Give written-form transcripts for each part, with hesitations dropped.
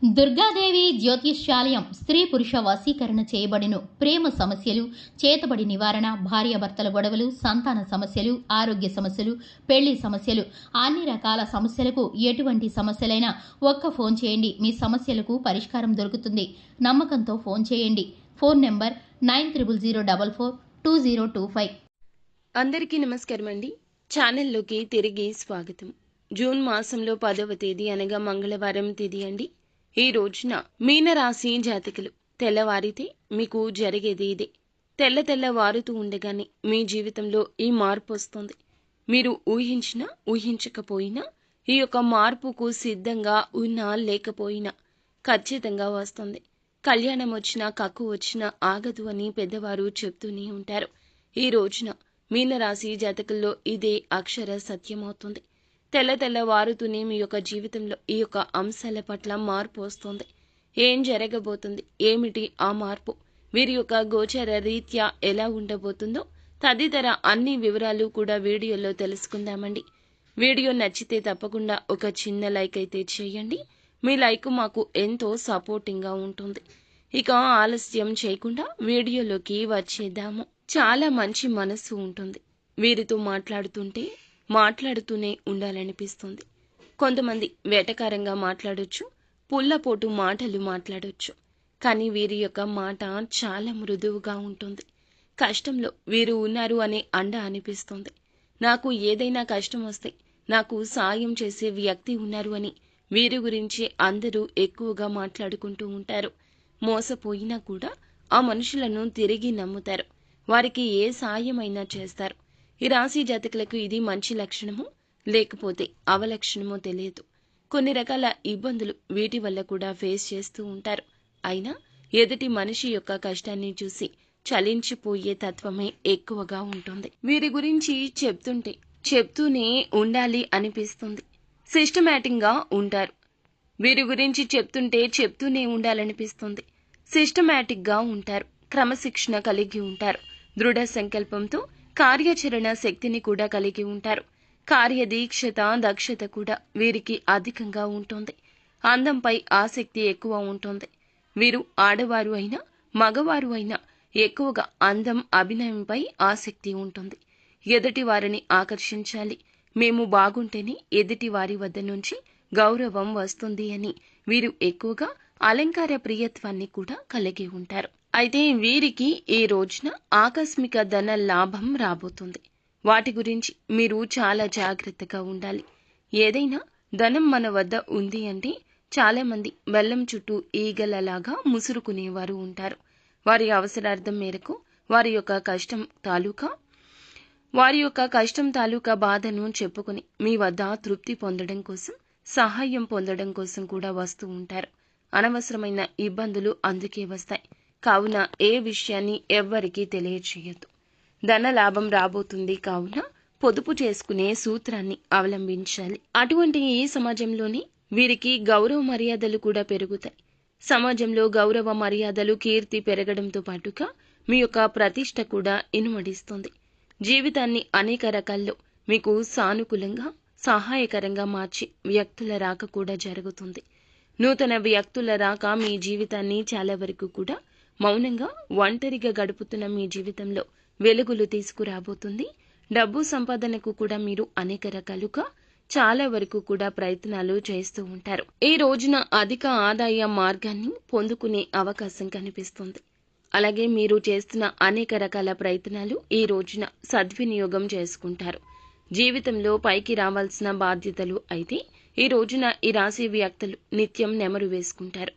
దుర్గాదేవి జ్యోతిష్యాలయం స్త్రీ పురుష వశీకరణ చేయబడిను. ప్రేమ సమస్యలు, చేతబడి నివారణ, భార్యాభర్తల గొడవలు, సంతాన సమస్యలు, ఆరోగ్య సమస్యలు, పెళ్లి సమస్యలు, అన్ని రకాల సమస్యలకు ఎటువంటి సమస్యలైనా ఒక్క ఫోన్ చేయండి. మీ సమస్యలకు పరిష్కారం దొరుకుతుంది. నమ్మకంతో ఫోన్ చేయండి. Phone number 9004442025. అందరికీ నమస్కారం అండి. ఛానల్లోకి తిరిగి స్వాగతం. జూన్ మాసంలో 10వ తేదీ అనగా మంగళవారం తేదీ అండి. ఈ రోజున మీనరాశి జాతకులు తెల్లవారితే మీకు జరిగేది ఇదే. తెల్లవారుతూ ఉండగానే మీ జీవితంలో ఈ మార్పు వస్తుంది. మీరు ఊహించినా ఊహించకపోయినా ఈ యొక్క మార్పుకు సిద్ధంగా ఉన్నా లేకపోయినా ఖచ్చితంగా వస్తుంది. కళ్యాణం వచ్చినా కక్కు వచ్చినా ఆగదు అని పెద్దవారు చెప్తూనే ఉంటారు. ఈ రోజున మీనరాశి జాతకుల్లో ఇదే అక్షర సత్యమవుతుంది. తెల్లవారుతూనే మీ యొక్క జీవితంలో ఈ యొక్క అంశాల పట్ల మార్పు వస్తుంది. ఏం జరగబోతుంది, ఏమిటి ఆ మార్పు, వీరి యొక్క గోచర రీత్యా ఎలా ఉండబోతుందో తదితర అన్ని వివరాలు కూడా వీడియోలో తెలుసుకుందామండి. వీడియో నచ్చితే తప్పకుండా ఒక చిన్న లైక్ అయితే చేయండి. మీ లైక్ మాకు ఎంతో సపోర్టింగ్గా ఉంటుంది. ఇక ఆలస్యం చేయకుండా వీడియోలోకి వచ్చేద్దాము. చాలా మంచి మనస్సు ఉంటుంది. వీరితో మాట్లాడుతూనే ఉండాలనిపిస్తుంది. కొంతమంది వేటకారంగా మాట్లాడొచ్చు, పుల్లపోటు మాటలు మాట్లాడొచ్చు. కానీ వీరి యొక్క మాట చాలా మృదువుగా ఉంటుంది. కష్టంలో వీరు ఉన్నారు అనే అండ అనిపిస్తుంది. నాకు ఏదైనా కష్టం వస్తే నాకు సాయం చేసే వ్యక్తి ఉన్నారు అని వీరి గురించి అందరూ ఎక్కువగా మాట్లాడుకుంటూ ఉంటారు. మోసపోయినా కూడా ఆ మనుషులను తిరిగి నమ్ముతారు. వారికి ఏ సాయమైనా చేస్తారు. ఈ రాశి జాతకులకు ఇది మంచి లక్షణమో లేకపోతే అవలక్షణమో తెలియదు. కొన్ని రకాల ఇబ్బందులు వీటి వల్ల కూడా ఫేస్ చేస్తూ ఉంటారు. అయినా ఎదుటి మనిషి యొక్క కష్టాన్ని చూసి చలించిపోయే తత్వమే ఎక్కువగా ఉంటుంది. వీరి గురించి చెప్తూనే ఉండాలి అనిపిస్తుంది. సిస్టమేటిక్గా ఉంటారు. వీరి గురించి చెప్తూనే ఉండాలనిపిస్తుంది. సిస్టమేటిక్గా ఉంటారు. క్రమశిక్షణ కలిగి ఉంటారు. దృఢ సంకల్పంతో కార్యాచరణ శక్తిని కూడా కలిగి ఉంటారు. కార్యదీక్షత, దక్షత కూడా వీరికి అధికంగా ఉంటుంది. అందంపై ఆసక్తి ఎక్కువ ఉంటుంది. వీరు ఆడవారు అయినా మగవారు అయినా ఎక్కువగా అందం, అభినయంపై ఆసక్తి ఉంటుంది. ఎదుటి వారిని ఆకర్షించాలి, మేము బాగుంటేనే ఎదుటి వారి వద్ద నుంచి గౌరవం వస్తుంది అని వీరు ఎక్కువగా అలంకార ప్రియత్వాన్ని కూడా కలిగి ఉంటారు. అయితే వీరికి ఈ రోజున ఆకస్మిక ధన లాభం రాబోతుంది. వాటి గురించి మీరు చాలా జాగ్రత్తగా ఉండాలి. ఏదైనా ధనం మన వద్ద ఉంది అంటే చాలా మంది బెల్లం చుట్టూ ఈగలలాగా ముసురుకునేవారు ఉంటారు. వారి అవసరార్థం మేరకు వారి యొక్క కష్టం తాలూకా బాధను చెప్పుకొని మీ వద్ద తృప్తి పొందడం కోసం, సహాయం పొందడం కోసం కూడా వస్తూ ఉంటారు. అనవసరమైన ఇబ్బందులు అందుకే వస్తాయి. కావున ఏ విషయాన్ని ఎవ్వరికీ తెలియచేయద్దు. ధన లాభం రాబోతుంది కావున పొదుపు చేసుకునే సూత్రాన్ని అవలంబించాలి. అటువంటి ఈ సమాజంలోనే వీరికి గౌరవ మర్యాదలు కూడా పెరుగుతాయి. సమాజంలో గౌరవ మర్యాదలు, కీర్తి పెరగడంతో పాటుగా మీ యొక్క ప్రతిష్ట కూడా ఇనుమడిస్తుంది. జీవితాన్ని అనేక రకాల్లో మీకు సానుకూలంగా, సహాయకరంగా మార్చి వ్యక్తుల రాక కూడా జరుగుతుంది. నూతన వ్యక్తుల రాక మీ జీవితాన్ని చాలా వరకు కూడా మౌనంగా, ఒంటరిగా గడుపుతున్న మీ జీవితంలో వెలుగులు తీసుకురాబోతుంది. డబ్బు సంపాదనకు కూడా మీరు అనేక రకాలుగా చాలా వరకు కూడా ప్రయత్నాలు చేస్తూ ఉంటారు. ఈ రోజున అధిక ఆదాయ మార్గాన్ని పొందుకునే అవకాశం కనిపిస్తుంది. అలాగే మీరు చేస్తున్న అనేక రకాల ప్రయత్నాలు ఈ రోజున సద్వినియోగం చేసుకుంటారు. జీవితంలో పైకి రావాల్సిన బాధ్యతలు అయితే ఈ రోజున ఈ రాశి వ్యక్తులు నిత్యం నెమరు వేసుకుంటారు.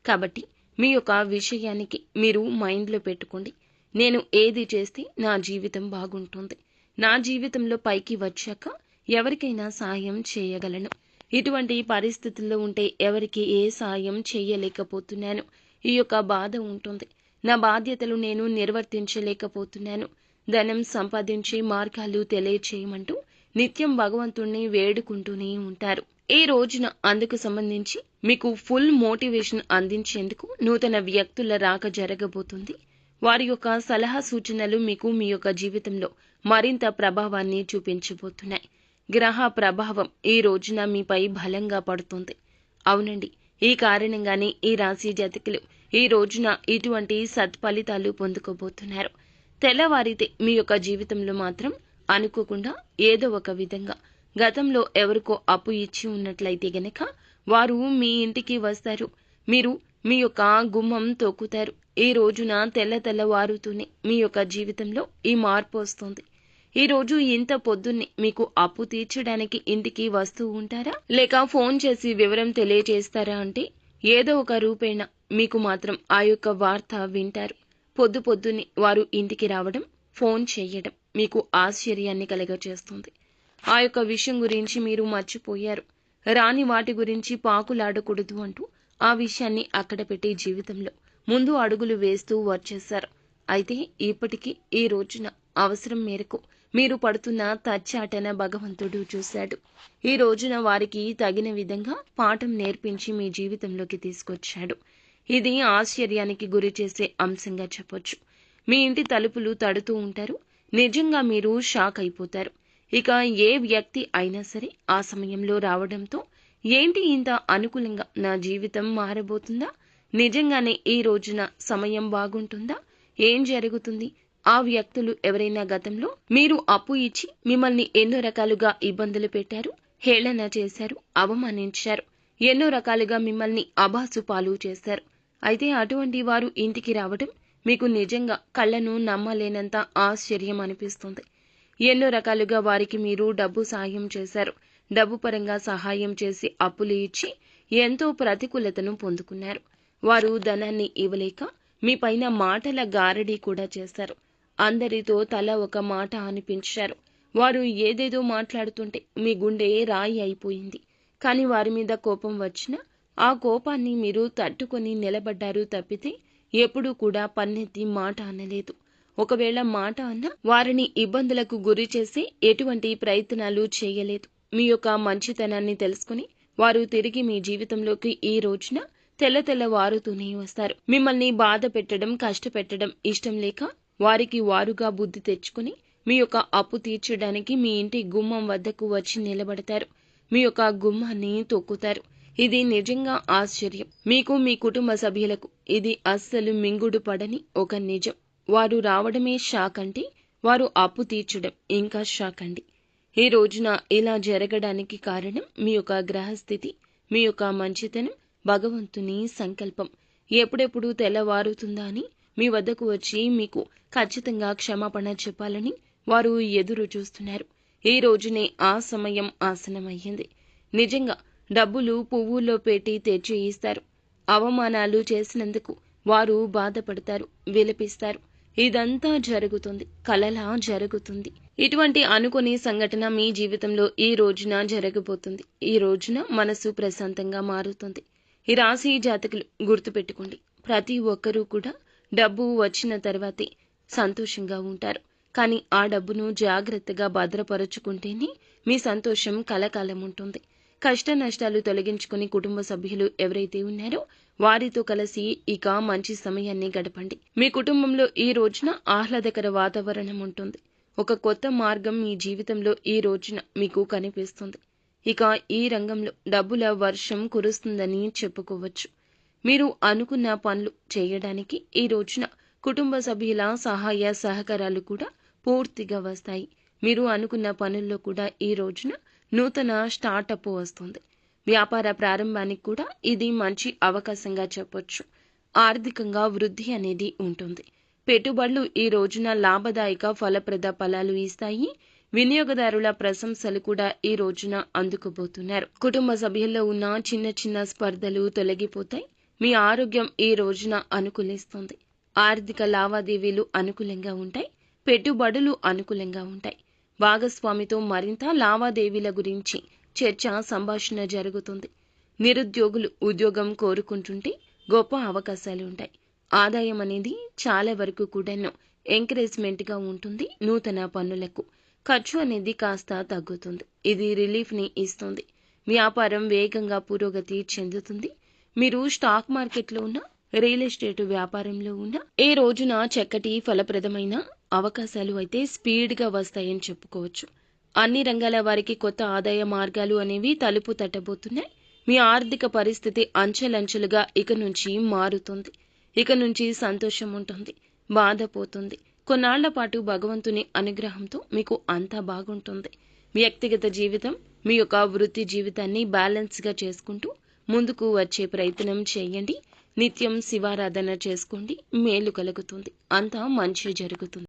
కాబట్టి మీ యొక్క విషయానికి మీరు మైండ్లో పెట్టుకోండి. నేను ఏది చేస్తే నా జీవితం బాగుంటుంది, నా జీవితంలో పైకి వచ్చాక ఎవరికైనా సాయం చేయగలను, ఇటువంటి పరిస్థితుల్లో ఉంటే ఎవరికి ఏ సాయం చేయలేకపోతున్నాను, ఈ యొక్క బాధ ఉంటుంది, నా బాధ్యతలు నేను నిర్వర్తించలేకపోతున్నాను, ధనం సంపాదించే మార్గాలు తెలియచేయమంటూ నిత్యం భగవంతుణ్ణి వేడుకుంటూనే ఉంటారు. ఈ రోజున అందుకు సంబంధించి మీకు ఫుల్ మోటివేషన్ అందించేందుకు నూతన వ్యక్తుల రాక జరగబోతుంది. వారి యొక్క సలహా సూచనలు మీకు మీ యొక్క జీవితంలో మరింత ప్రభావాన్ని చూపించబోతున్నాయి. గ్రహ ప్రభావం ఈ రోజున మీపై బలంగా పడుతుంది. అవునండి, ఈ కారణంగానే ఈ రాశి జాతకులు ఈ రోజున ఇటువంటి సత్ఫలితాలు పొందుకోబోతున్నారు. తెల్లవారితే మీ యొక్క జీవితంలో మాత్రం అనుకోకుండా ఏదో ఒక విధంగా గతంలో ఎవరికో అప్పు ఇచ్చి ఉన్నట్లయితే గనక వారు మీ ఇంటికి వస్తారు. మీరు మీ యొక్క గుమ్మం తొక్కుతారు. ఈ రోజున తెల్లవారుతూనే మీ యొక్క జీవితంలో ఈ మార్పు వస్తుంది. ఈ రోజు ఇంత పొద్దున్నే మీకు అప్పు తీర్చడానికి ఇంటికి వస్తూ ఉంటారా, లేక ఫోన్ చేసి వివరం తెలియజేస్తారా అంటే ఏదో ఒక రూపేణ మీకు మాత్రం ఆ యొక్క వార్త వింటారు. పొద్దున్నే వారు ఇంటికి రావడం, ఫోన్ చేయడం మీకు ఆశ్చర్యాన్ని కలగజేస్తుంది. ఆ యొక్క విషయం గురించి మీరు మర్చిపోయారు. రాని వాటి గురించి పాకులాడకూడదు అంటూ ఆ విషయాన్ని అక్కడ పెట్టి జీవితంలో ముందు అడుగులు వేస్తూ వచ్చేశారు. అయితే ఇప్పటికీ ఈ రోజున అవసరం మేరకు మీరు పడుతున్న తచ్చాటన భగవంతుడు చూశాడు. ఈ రోజున వారికి తగిన విధంగా పాఠం నేర్పించి మీ జీవితంలోకి తీసుకొచ్చాడు. ఇది ఆశ్చర్యానికి గురి చేసే అంశంగా చెప్పొచ్చు. మీ ఇంటి తలుపులు తడుతూ ఉంటారు. నిజంగా మీరు షాక్ అయిపోతారు. ఇక ఏ వ్యక్తి అయినా సరే ఆ సమయంలో రావడంతో ఏంటి ఇంత అనుకూలంగా నా జీవితం మారబోతుందా, నిజంగానే ఈ రోజున సమయం బాగుంటుందా, ఏం జరుగుతుంది, ఆ వ్యక్తులు ఎవరైనా గతంలో మీరు అప్పు ఇచ్చి మిమ్మల్ని ఎన్నో రకాలుగా ఇబ్బందులు పెట్టారు, హేళన చేశారు, అవమానించారు, ఎన్నో రకాలుగా మిమ్మల్ని అబాసు పాలు చేశారు. అయితే అటువంటి వారు ఇంటికి రావడం మీకు నిజంగా కళ్ళను నమ్మలేనంత ఆశ్చర్యం అనిపిస్తుంది. ఎన్నో రకాలుగా వారికి మీరు డబ్బు సాయం చేశారు. డబ్బు పరంగా సహాయం చేసి అప్పులు ఇచ్చి ఎంతో ప్రతికూలతను పొందుకున్నారు. వారు ధనాన్ని ఇవ్వలేక మీ పైన మాటల గారడీ కూడా చేశారు. అందరితో తల ఒక మాట అనిపించారు. వారు ఏదేదో మాట్లాడుతుంటే మీ గుండె రాయి అయిపోయింది. కానీ వారి మీద కోపం వచ్చినా ఆ కోపాన్ని మీరు తట్టుకొని నిలబడ్డారు తప్పితే ఎప్పుడూ కూడా పన్నెత్తి మాట అనలేదు. ఒకవేళ మాట అన్నా వారిని ఇబ్బందులకు గురి చేసి ఎటువంటి ప్రయత్నాలు చేయలేదు. మీ యొక్క మంచితనాన్ని తెలుసుకుని వారు తిరిగి మీ జీవితంలోకి ఈ రోజున తెల్లవారుతూనే వస్తారు. మిమ్మల్ని బాధ పెట్టడం, కష్టపెట్టడం ఇష్టం లేక వారికి వారుగా బుద్ధి తెచ్చుకుని మీ యొక్క అప్పు తీర్చడానికి మీ ఇంటి గుమ్మం వద్దకు వచ్చి నిలబడతారు. మీ యొక్క గుమ్మాన్ని తొక్కుతారు. ఇది నిజంగా ఆశ్చర్యం. మీకు, మీ కుటుంబ సభ్యులకు ఇది అస్సలు మింగుడు పడని ఒక నిజం. వారు రావడమే షాక్ అంటే వారు అప్పు తీర్చడం ఇంకా షాక్ అండి. ఈ రోజున ఇలా జరగడానికి కారణం మీ యొక్క గ్రహస్థితి, మీ యొక్క మంచితనం, భగవంతుని సంకల్పం. ఎప్పుడెప్పుడు తెల్లవారుతుందా అని మీ వద్దకు వచ్చి మీకు ఖచ్చితంగా క్షమాపణ చెప్పాలని వారు ఎదురు చూస్తున్నారు. ఈ రోజునే ఆ సమయం ఆసనమయ్యింది. నిజంగా డబ్బులు పువ్వుల్లో పెట్టి తెచ్చి ఇస్తారు. అవమానాలు చేసినందుకు వారు బాధపడతారు, విలపిస్తారు. ఇదంతా జరుగుతుంది, కలలా జరుగుతుంది. ఇటువంటి అనుకోని సంఘటన మీ జీవితంలో ఈ రోజున జరగబోతుంది. ఈ రోజున మనసు ప్రశాంతంగా మారుతుంది. ఈ రాశి జాతకులు గుర్తుపెట్టుకోండి, ప్రతి ఒక్కరూ కూడా డబ్బు వచ్చిన తర్వాతే సంతోషంగా ఉంటారు. కానీ ఆ డబ్బును జాగ్రత్తగా భద్రపరుచుకుంటేనే మీ సంతోషం కలకాలం ఉంటుంది. కష్ట నష్టాలు తొలగించుకుని కుటుంబ సభ్యులు ఎవరైతే ఉన్నారో వారితో కలిసి ఇక మంచి సమయాన్ని గడపండి. మీ కుటుంబంలో ఈ రోజున ఆహ్లాదకర వాతావరణం ఉంటుంది. ఒక కొత్త మార్గం మీ జీవితంలో ఈ రోజున మీకు కనిపిస్తుంది. ఇక ఈ రంగంలో డబ్బుల వర్షం కురుస్తుందని చెప్పుకోవచ్చు. మీరు అనుకున్న పనులు చేయడానికి ఈ రోజున కుటుంబ సభ్యుల సహాయ సహకారాలు కూడా పూర్తిగా వస్తాయి. మీరు అనుకున్న పనుల్లో కూడా ఈ రోజున నూతన స్టార్టప్ వస్తుంది. వ్యాపార ప్రారంభానికి కూడా ఇది మంచి అవకాశంగా చెప్పొచ్చు. ఆర్థికంగా వృద్ధి అనేది ఉంటుంది. పెట్టుబడులు ఈ రోజున లాభదాయక ఫలప్రద ఫలాలు ఇస్తాయి. వినియోగదారుల ప్రశంసలు కూడా ఈ రోజున అందుకోబోతున్నారు. కుటుంబ సభ్యుల్లో ఉన్న చిన్న చిన్న స్పర్ధలు తొలగిపోతాయి. మీ ఆరోగ్యం ఈ రోజున అనుకూలిస్తుంది. ఆర్థిక లావాదేవీలు అనుకూలంగా ఉంటాయి. పెట్టుబడులు అనుకూలంగా ఉంటాయి. భాగస్వామితో మరింత లావాదేవీల గురించి చర్చ, సంభాషణ జరుగుతుంది. నిరుద్యోగులు ఉద్యోగం కోరుకుంటుంటే గొప్ప అవకాశాలు ఉంటాయి. ఆదాయం అనేది చాలా వరకు కూడాను ఎంకరేజ్మెంట్ గా ఉంటుంది. నూతన పన్నులకు ఖర్చు అనేది కాస్త తగ్గుతుంది. ఇది రిలీఫ్ ని ఇస్తుంది. వ్యాపారం వేగంగా పురోగతి చెందుతుంది. మీరు స్టాక్ మార్కెట్లో ఉన్న, రియల్ ఎస్టేట్ వ్యాపారంలో ఉన్న ఏ రోజున చక్కటి ఫలప్రదమైన అవకాశాలు అయితే స్పీడ్ గా వస్తాయని చెప్పుకోవచ్చు. అన్ని రంగాల వారికి కొత్త ఆదాయ మార్గాలు అనేవి తలుపు తట్టబోతున్నాయి. మీ ఆర్థిక పరిస్థితి అంచెలంచెలుగా ఇక నుంచి మారుతుంది. ఇక నుంచి సంతోషం ఉంటుంది, బాధ పోతుంది. కొన్నాళ్ల పాటు భగవంతుని అనుగ్రహంతో మీకు అంతా బాగుంటుంది. వ్యక్తిగత జీవితం, మీ యొక్క వృత్తి జీవితాన్ని బ్యాలెన్స్గా చేసుకుంటూ ముందుకు వచ్చే ప్రయత్నం చేయండి. నిత్యం శివారాధన చేసుకోండి, మేలు కలుగుతుంది, అంతా మంచి జరుగుతుంది.